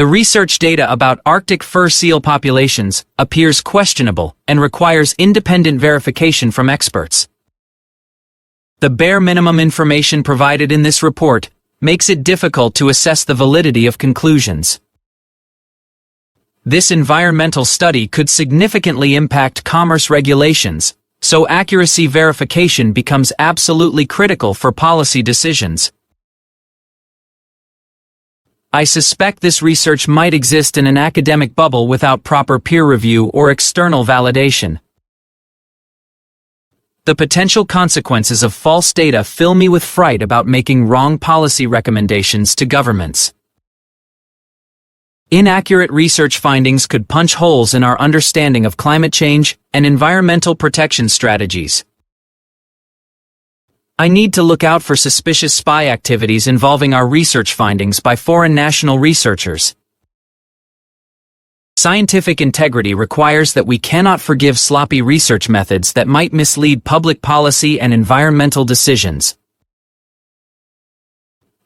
The research data about Arctic fur seal populations appears questionable and requires independent verification from experts. The bare minimum information provided in this report makes it difficult to assess the validity of conclusions. This environmental study could significantly impact commerce regulations, so accuracy verification becomes absolutely critical for policy decisions. I suspect this research might exist in an academic bubble without proper peer review or external validation. The potential consequences of false data fill me with fright about making wrong policy recommendations to governments. Inaccurate research findings could punch holes in our understanding of climate change and environmental protection strategies. I need to look out for suspicious spy activities involving our research findings by foreign national researchers. Scientific integrity requires that we cannot forgive sloppy research methods that might mislead public policy and environmental decisions.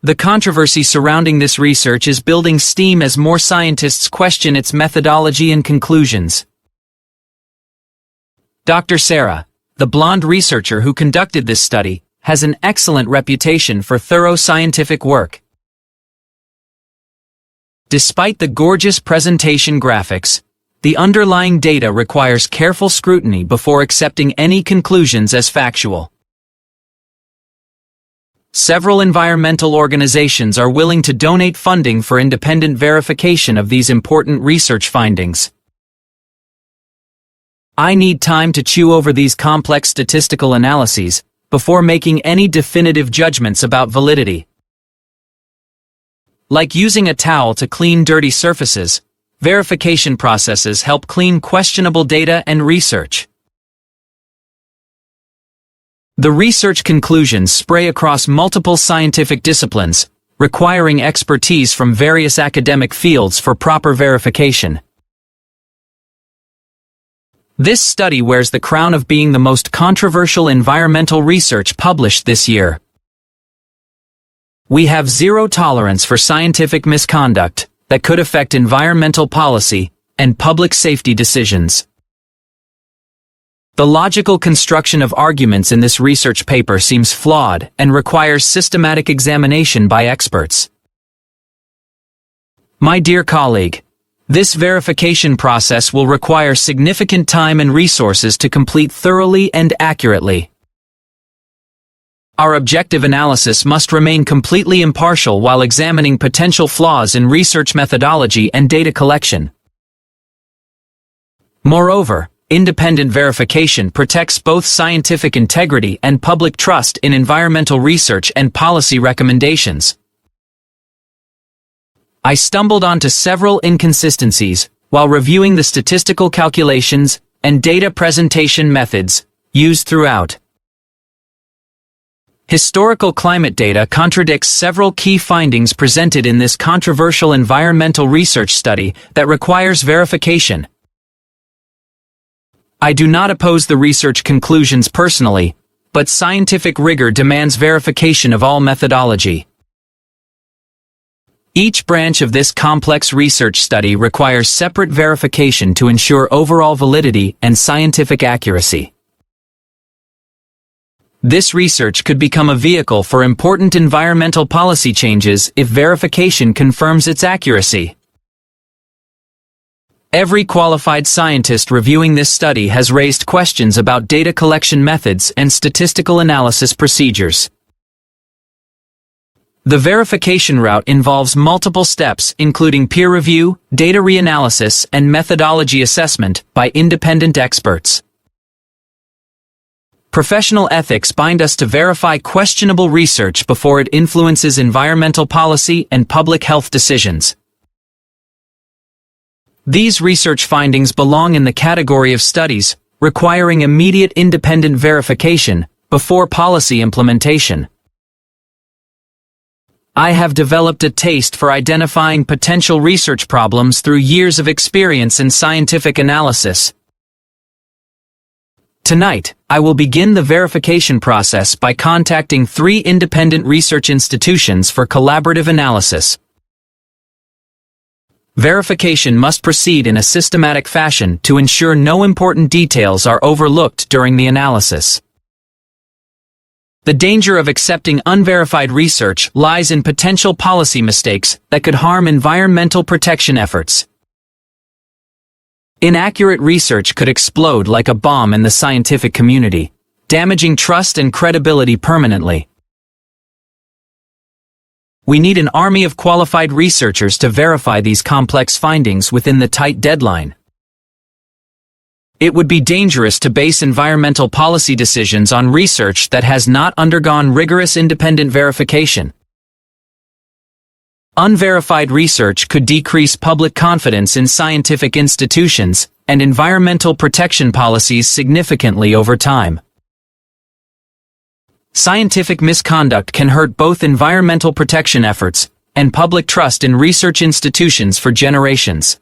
The controversy surrounding this research is building steam as more scientists question its methodology and conclusions. Dr. Sarah, the blonde researcher who conducted this study, has an excellent reputation for thorough scientific work. Despite the gorgeous presentation graphics, the underlying data requires careful scrutiny before accepting any conclusions as factual. Several environmental organizations are willing to donate funding for independent verification of these important research findings. I need time to chew over these complex statistical analyses before making any definitive judgments about validity. Like using a towel to clean dirty surfaces, verification processes help clean questionable data and research. The research conclusions spray across multiple scientific disciplines, requiring expertise from various academic fields for proper verification. This study wears the crown of being the most controversial environmental research published this year. We have zero tolerance for scientific misconduct that could affect environmental policy and public safety decisions. The logical construction of arguments in this research paper seems flawed and requires systematic examination by experts. My dear colleague, this verification process will require significant time and resources to complete thoroughly and accurately. Our objective analysis must remain completely impartial while examining potential flaws in research methodology and data collection. Moreover, independent verification protects both scientific integrity and public trust in environmental research and policy recommendations. I stumbled onto several inconsistencies while reviewing the statistical calculations and data presentation methods used throughout. Historical climate data contradicts several key findings presented in this controversial environmental research study that requires verification. I do not oppose the research conclusions personally, but scientific rigor demands verification of all methodology. Each branch of this complex research study requires separate verification to ensure overall validity and scientific accuracy. This research could become a vehicle for important environmental policy changes if verification confirms its accuracy. Every qualified scientist reviewing this study has raised questions about data collection methods and statistical analysis procedures. The verification route involves multiple steps including peer review, data reanalysis, and methodology assessment by independent experts. Professional ethics bind us to verify questionable research before it influences environmental policy and public health decisions. These research findings belong in the category of studies requiring immediate independent verification before policy implementation. I have developed a taste for identifying potential research problems through years of experience in scientific analysis. Tonight, I will begin the verification process by contacting 3 independent research institutions for collaborative analysis. Verification must proceed in a systematic fashion to ensure no important details are overlooked during the analysis. The danger of accepting unverified research lies in potential policy mistakes that could harm environmental protection efforts. Inaccurate research could explode like a bomb in the scientific community, damaging trust and credibility permanently. We need an army of qualified researchers to verify these complex findings within the tight deadline. It would be dangerous to base environmental policy decisions on research that has not undergone rigorous independent verification. Unverified research could decrease public confidence in scientific institutions and environmental protection policies significantly over time. Scientific misconduct can hurt both environmental protection efforts and public trust in research institutions for generations.